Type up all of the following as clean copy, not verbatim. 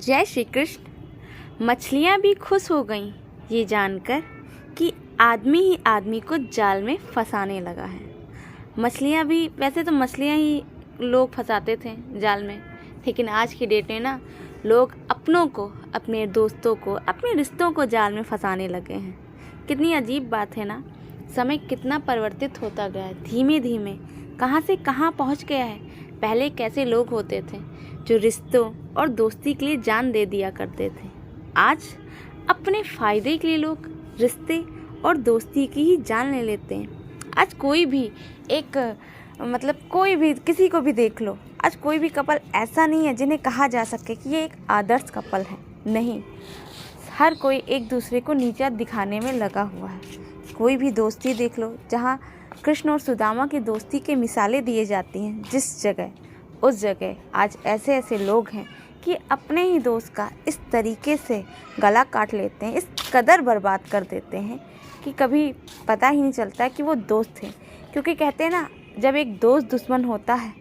जय श्री कृष्ण। मछलियाँ भी खुश हो गईं ये जानकर कि आदमी ही आदमी को जाल में फंसाने लगा है। मछलियाँ भी, वैसे तो मछलियाँ ही लोग फंसाते थे जाल में, लेकिन आज की डेट में ना लोग अपनों को, अपने दोस्तों को, अपने रिश्तों को जाल में फंसाने लगे हैं। कितनी अजीब बात है ना। समय कितना परिवर्तित होता गया है, धीमे धीमे कहाँ से कहाँ पहुँच गया है। पहले कैसे लोग होते थे जो रिश्तों और दोस्ती के लिए जान दे दिया करते थे। आज अपने फ़ायदे के लिए लोग रिश्ते और दोस्ती की ही जान ले लेते हैं। आज कोई भी कोई भी किसी को भी देख लो, आज कोई भी कपल ऐसा नहीं है जिन्हें कहा जा सके कि ये एक आदर्श कपल है। नहीं, हर कोई एक दूसरे को नीचा दिखाने में लगा हुआ है। कोई भी दोस्ती देख लो, जहाँ कृष्ण और सुदामा की दोस्ती के मिसालें दिए जाती हैं, जिस जगह उस जगह आज ऐसे ऐसे लोग हैं कि अपने ही दोस्त का इस तरीके से गला काट लेते हैं, इस कदर बर्बाद कर देते हैं कि कभी पता ही नहीं चलता है कि वो दोस्त थे। क्योंकि कहते हैं ना, जब एक दोस्त दुश्मन होता है,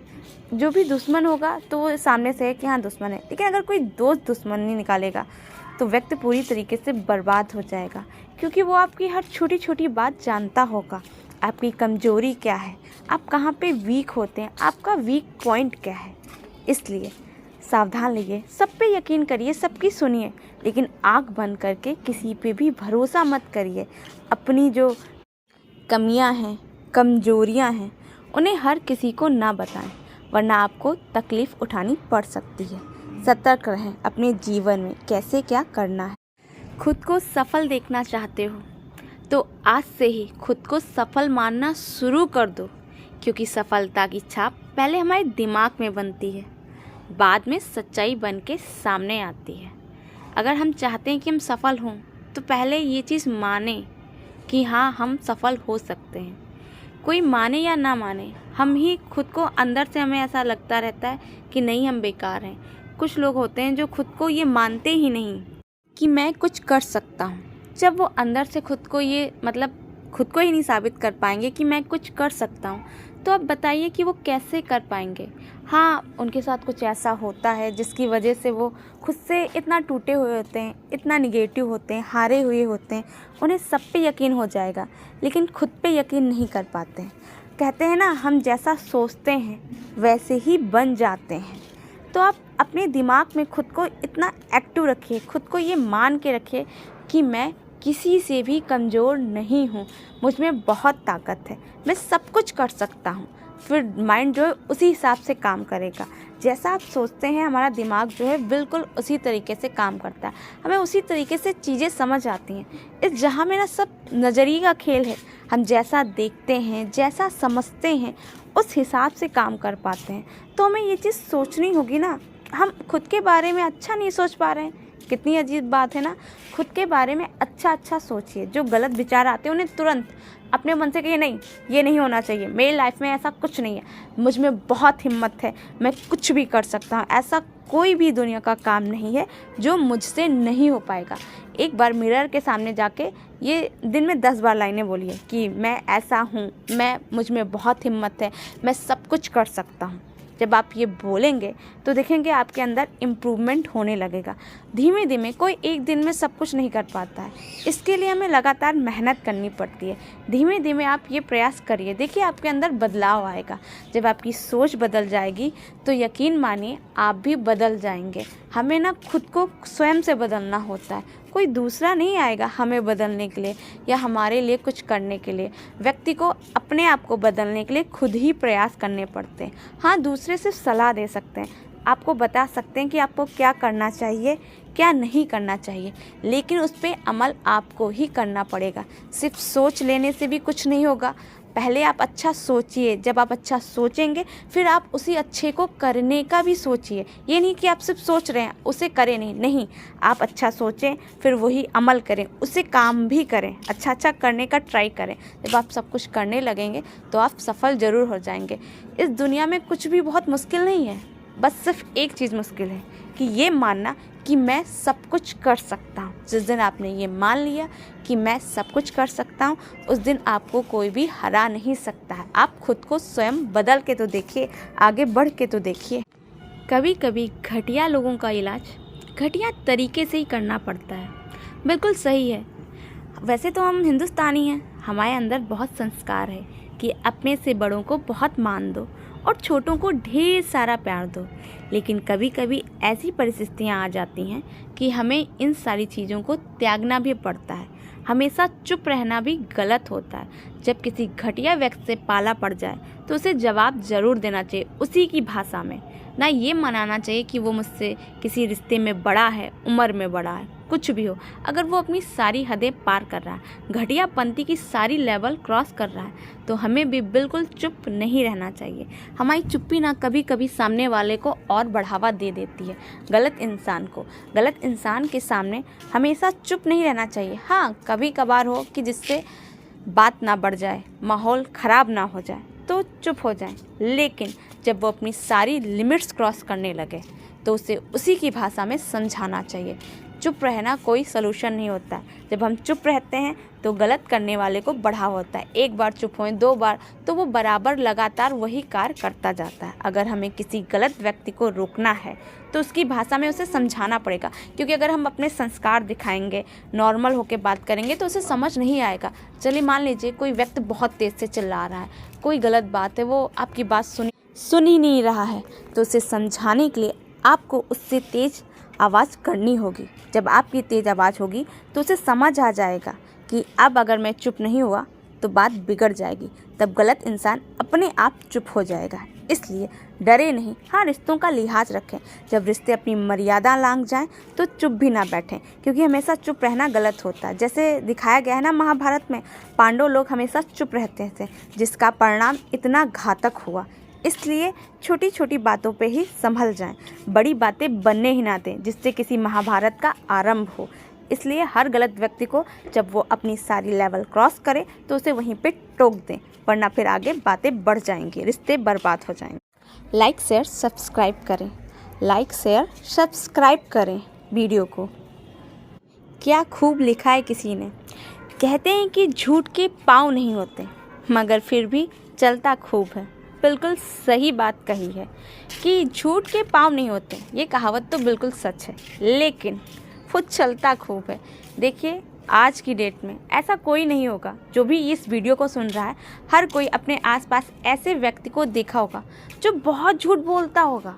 जो भी दुश्मन होगा तो वो सामने से है कि हाँ दुश्मन है, लेकिन अगर कोई दोस्त दुश्मन नहीं निकालेगा तो व्यक्ति पूरी तरीके से बर्बाद हो जाएगा। क्योंकि वो आपकी हर छोटी छोटी बात जानता होगा, आपकी कमजोरी क्या है, आप कहाँ पे वीक होते हैं, आपका वीक पॉइंट क्या है। इसलिए सावधान रहिए, सब पे यकीन करिए, सबकी सुनिए, लेकिन आँख बंद करके किसी पे भी भरोसा मत करिए। अपनी जो कमियां हैं, कमजोरियां हैं, उन्हें हर किसी को ना बताएं, वरना आपको तकलीफ़ उठानी पड़ सकती है। सतर्क रहें अपने जीवन में कैसे क्या करना है। खुद को सफल देखना चाहते हो तो आज से ही खुद को सफल मानना शुरू कर दो, क्योंकि सफलता की छाप पहले हमारे दिमाग में बनती है, बाद में सच्चाई बन के सामने आती है। अगर हम चाहते हैं कि हम सफल हों तो पहले ये चीज़ माने कि हाँ हम सफल हो सकते हैं। कोई माने या ना माने, हम ही खुद को अंदर से हमें ऐसा लगता रहता है कि नहीं हम बेकार हैं। कुछ लोग होते हैं जो खुद को ये मानते ही नहीं कि मैं कुछ कर सकता हूँ। जब वो अंदर से खुद को खुद को ही नहीं साबित कर पाएंगे कि मैं कुछ कर सकता हूँ, तो अब बताइए कि वो कैसे कर पाएंगे। हाँ, उनके साथ कुछ ऐसा होता है जिसकी वजह से वो खुद से इतना टूटे हुए होते हैं, इतना निगेटिव होते हैं, हारे हुए होते हैं, उन्हें सब पे यकीन हो जाएगा, लेकिन खुद पे यकीन नहीं कर पाते हैं। कहते हैं ना, हम जैसा सोचते हैं वैसे ही बन जाते हैं। तो आप अपने दिमाग में खुद को इतना एक्टिव रखिए, खुद को ये मान के रखिए कि मैं किसी से भी कमज़ोर नहीं हूँ, मुझ में बहुत ताकत है, मैं सब कुछ कर सकता हूँ। फिर माइंड जो है उसी हिसाब से काम करेगा। जैसा आप सोचते हैं, हमारा दिमाग जो है बिल्कुल उसी तरीके से काम करता है, हमें उसी तरीके से चीज़ें समझ आती हैं। इस जहाँ में ना सब नज़रिए का खेल है, हम जैसा देखते हैं, जैसा समझते हैं, उस हिसाब से काम कर पाते हैं। तो हमें ये चीज़ सोचनी होगी ना, हम खुद के बारे में अच्छा नहीं सोच पा रहे हैं। कितनी अजीब बात है ना। खुद के बारे में अच्छा सोचिए। जो गलत विचार आते हैं उन्हें तुरंत अपने मन से कहिए, नहीं ये नहीं होना चाहिए, मेरी लाइफ में ऐसा कुछ नहीं है, मुझ में बहुत हिम्मत है, मैं कुछ भी कर सकता हूँ, ऐसा कोई भी दुनिया का काम नहीं है जो मुझसे नहीं हो पाएगा। एक बार मिरर के सामने जाके ये दिन में 10 बार लाइनें बोलिए कि मैं ऐसा हूँ, मुझ में बहुत हिम्मत है, मैं सब कुछ कर सकता हूँ। जब आप ये बोलेंगे तो देखेंगे आपके अंदर इम्प्रूवमेंट होने लगेगा। धीमे धीमे, कोई एक दिन में सब कुछ नहीं कर पाता है, इसके लिए हमें लगातार मेहनत करनी पड़ती है। धीमे धीमे आप ये प्रयास करिए, देखिए आपके अंदर बदलाव आएगा। जब आपकी सोच बदल जाएगी तो यकीन मानिए आप भी बदल जाएंगे। हमें ना खुद को स्वयं से बदलना होता है, कोई दूसरा नहीं आएगा हमें बदलने के लिए या हमारे लिए कुछ करने के लिए। व्यक्ति को अपने आप को बदलने के लिए खुद ही प्रयास करने पड़ते हैं। हाँ, दूसरे सिर्फ सलाह दे सकते हैं, आपको बता सकते हैं कि आपको क्या करना चाहिए, क्या नहीं करना चाहिए, लेकिन उस पर अमल आपको ही करना पड़ेगा। सिर्फ सोच लेने से भी कुछ नहीं होगा। पहले आप अच्छा सोचिए, जब आप अच्छा सोचेंगे फिर आप उसी अच्छे को करने का भी सोचिए। ये नहीं कि आप सिर्फ सोच रहे हैं उसे करें नहीं, आप अच्छा सोचें फिर वही अमल करें, उसे काम भी करें, अच्छा करने का ट्राई करें। जब आप सब कुछ करने लगेंगे तो आप सफल ज़रूर हो जाएंगे। इस दुनिया में कुछ भी बहुत मुश्किल नहीं है, बस सिर्फ एक चीज़ मुश्किल है कि ये मानना कि मैं सब कुछ कर सकता हूँ। जिस दिन आपने ये मान लिया कि मैं सब कुछ कर सकता हूँ, उस दिन आपको कोई भी हरा नहीं सकता है। आप खुद को स्वयं बदल के तो देखिए, आगे बढ़ के तो देखिए। कभी कभी घटिया लोगों का इलाज घटिया तरीके से ही करना पड़ता है। बिल्कुल सही है। वैसे तो हम हिंदुस्तानी हैं, हमारे अंदर बहुत संस्कार है कि अपने से बड़ों को बहुत मान दो और छोटों को ढेर सारा प्यार दो। लेकिन कभी कभी ऐसी परिस्थितियाँ आ जाती हैं कि हमें इन सारी चीज़ों को त्यागना भी पड़ता है। हमेशा चुप रहना भी गलत होता है। जब किसी घटिया व्यक्ति से पाला पड़ जाए तो उसे जवाब ज़रूर देना चाहिए, उसी की भाषा में। ना ये मनाना चाहिए कि वो मुझसे किसी रिश्ते में बड़ा है, उम्र में बड़ा है, कुछ भी हो। अगर वो अपनी सारी हदें पार कर रहा है, घटियापंती की सारी लेवल क्रॉस कर रहा है, तो हमें भी बिल्कुल चुप नहीं रहना चाहिए। हमारी चुप्पी ना कभी कभी सामने वाले को और बढ़ावा दे देती है। गलत इंसान के सामने हमेशा चुप नहीं रहना चाहिए। हाँ, कभी कभार हो कि जिससे बात ना बढ़ जाए, माहौल ख़राब ना हो जाए, तो चुप हो जाए। लेकिन जब वो अपनी सारी लिमिट्स क्रॉस करने लगे तो उसे उसी की भाषा में समझाना चाहिए। चुप रहना कोई सलूशन नहीं होता है। जब हम चुप रहते हैं तो गलत करने वाले को बढ़ावा होता है। एक बार चुप होएं, 2 बार, तो वो बराबर लगातार वही कार्य करता जाता है। अगर हमें किसी गलत व्यक्ति को रोकना है तो उसकी भाषा में उसे समझाना पड़ेगा, क्योंकि अगर हम अपने संस्कार दिखाएंगे, नॉर्मल होकर बात करेंगे तो उसे समझ नहीं आएगा। चलिए मान लीजिए कोई व्यक्ति बहुत तेज़ से चिल्ला रहा है, कोई गलत बात है, वो आपकी बात सुन ही नहीं रहा है, तो उसे समझाने के लिए आपको उससे तेज़ आवाज़ करनी होगी। जब आपकी तेज़ आवाज़ होगी तो उसे समझ आ जाएगा कि अब अगर मैं चुप नहीं हुआ तो बात बिगड़ जाएगी। तब गलत इंसान अपने आप चुप हो जाएगा। इसलिए डरे नहीं, हाँ, रिश्तों का लिहाज रखें। जब रिश्ते अपनी मर्यादा लांघ जाएं तो चुप भी ना बैठें, क्योंकि हमेशा चुप रहना गलत होता है। जैसे दिखाया गया है ना महाभारत में, पांडव लोग हमेशा चुप रहते थे, जिसका परिणाम इतना घातक हुआ। इसलिए छोटी छोटी बातों पे ही संभल जाएं, बड़ी बातें बनने ही ना दें जिससे किसी महाभारत का आरंभ हो। इसलिए हर गलत व्यक्ति को जब वो अपनी सारी लेवल क्रॉस करे तो उसे वहीं पे टोक दें, वरना फिर आगे बातें बढ़ जाएंगी, रिश्ते बर्बाद हो जाएंगे। लाइक शेयर सब्सक्राइब करें वीडियो को। क्या खूब लिखा है किसी ने, कहते हैं कि झूठ के पाँव नहीं होते मगर फिर भी चलता खूब है। बिल्कुल सही बात कही है कि झूठ के पाँव नहीं होते, ये कहावत तो बिल्कुल सच है, लेकिन वो चलता खूब है। देखिए आज की डेट में ऐसा कोई नहीं होगा, जो भी इस वीडियो को सुन रहा है, हर कोई अपने आसपास ऐसे व्यक्ति को देखा होगा जो बहुत झूठ बोलता होगा।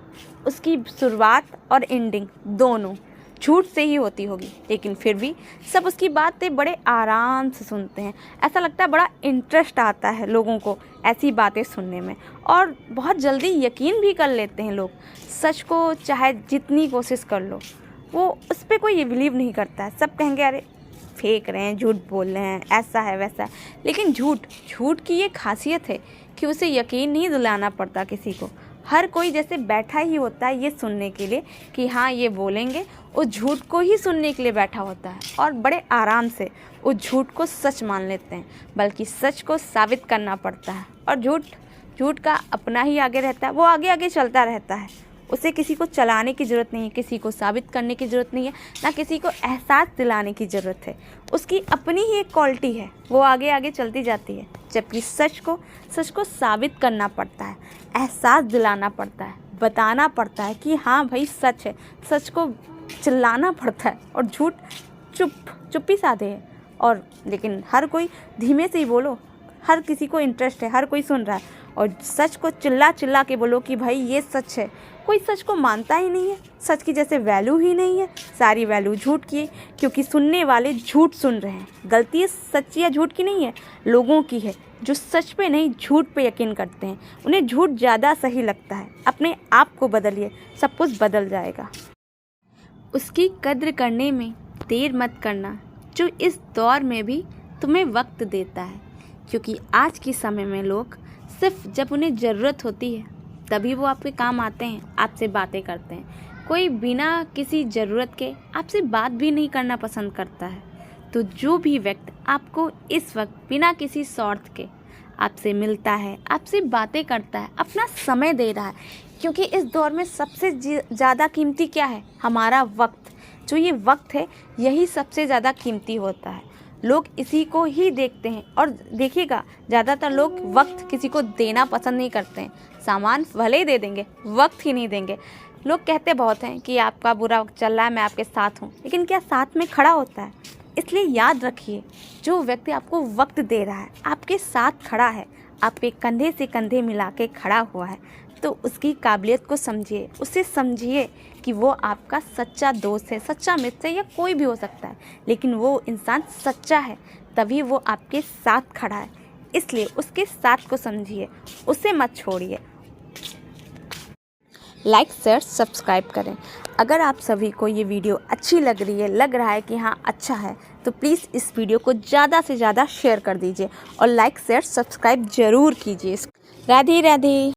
उसकी शुरुआत और एंडिंग दोनों झूठ से ही होती होगी, लेकिन फिर भी सब उसकी बातें बड़े आराम से सुनते हैं। ऐसा लगता है बड़ा इंटरेस्ट आता है लोगों को ऐसी बातें सुनने में, और बहुत जल्दी यकीन भी कर लेते हैं लोग। सच को चाहे जितनी कोशिश कर लो, वो उस पर कोई बिलीव नहीं करता है। सब कहेंगे अरे फेंक रहे हैं, झूठ बोल रहे हैं, ऐसा है वैसा है। लेकिन झूठ की ये खासियत है कि उसे यकीन नहीं दिलाना पड़ता किसी को। हर कोई जैसे बैठा ही होता है ये सुनने के लिए कि हाँ ये बोलेंगे, उस झूठ को ही सुनने के लिए बैठा होता है, और बड़े आराम से उस झूठ को सच मान लेते हैं। बल्कि सच को साबित करना पड़ता है, और झूठ का अपना ही आगे रहता है, वो आगे आगे चलता रहता है। उसे किसी को चलाने की ज़रूरत नहीं है, किसी को साबित करने की ज़रूरत नहीं है, ना किसी को एहसास दिलाने की ज़रूरत है। उसकी अपनी ही एक क्वालिटी है, वो आगे आगे चलती जाती है। जबकि सच को साबित करना पड़ता है, एहसास दिलाना पड़ता है, बताना पड़ता है कि हाँ भाई सच है। सच को चिल्लाना पड़ता है, और झूठ चुप्पी साधे है। और लेकिन हर कोई धीमे से ही बोलो, हर किसी को इंटरेस्ट है, हर कोई सुन रहा है। और सच को चिल्ला के बोलो कि भाई ये सच है, कोई सच को मानता ही नहीं है। सच की जैसे वैल्यू ही नहीं है, सारी वैल्यू झूठ की है, क्योंकि सुनने वाले झूठ सुन रहे हैं। गलती सच या झूठ की नहीं है, लोगों की है, जो सच पे नहीं झूठ पे यकीन करते हैं। उन्हें झूठ ज़्यादा सही लगता है। अपने आप को बदलिए, सब कुछ बदल जाएगा। उसकी कद्र करने में देर मत करना, जो इस दौर में भी तुम्हें वक्त देता है। क्योंकि आज के समय में लोग सिर्फ जब उन्हें ज़रूरत होती है तभी वो आपके काम आते हैं, आपसे बातें करते हैं। कोई बिना किसी ज़रूरत के आपसे बात भी नहीं करना पसंद करता है। तो जो भी व्यक्ति आपको इस वक्त बिना किसी स्वार्थ के आपसे मिलता है, आपसे बातें करता है, अपना समय दे रहा है, क्योंकि इस दौर में सबसे ज़्यादा कीमती क्या है? हमारा वक्त। जो ये वक्त है यही सबसे ज़्यादा कीमती होता है। लोग इसी को ही देखते हैं। और देखिएगा ज़्यादातर लोग वक्त किसी को देना पसंद नहीं करते हैं। सामान भले ही दे देंगे, वक्त ही नहीं देंगे। लोग कहते बहुत हैं कि आपका बुरा वक्त चल रहा है, मैं आपके साथ हूँ, लेकिन क्या साथ में खड़ा होता है? इसलिए याद रखिए, जो व्यक्ति आपको वक्त दे रहा है, आपके साथ खड़ा है, आपके कंधे से कंधे मिला के खड़ा हुआ है, तो उसकी काबिलियत को समझिए, उसे समझिए कि वो आपका सच्चा दोस्त है, सच्चा मित्र है, या कोई भी हो सकता है, लेकिन वो इंसान सच्चा है, तभी वो आपके साथ खड़ा है। इसलिए उसके साथ को समझिए, उसे मत छोड़िए। लाइक शेयर सब्सक्राइब करें। अगर आप सभी को ये वीडियो अच्छी लग रही है, लग रहा है कि हाँ अच्छा है, तो प्लीज़ इस वीडियो को ज़्यादा से ज़्यादा शेयर कर दीजिए और लाइक शेयर सब्सक्राइब ज़रूर कीजिए। राधे राधे।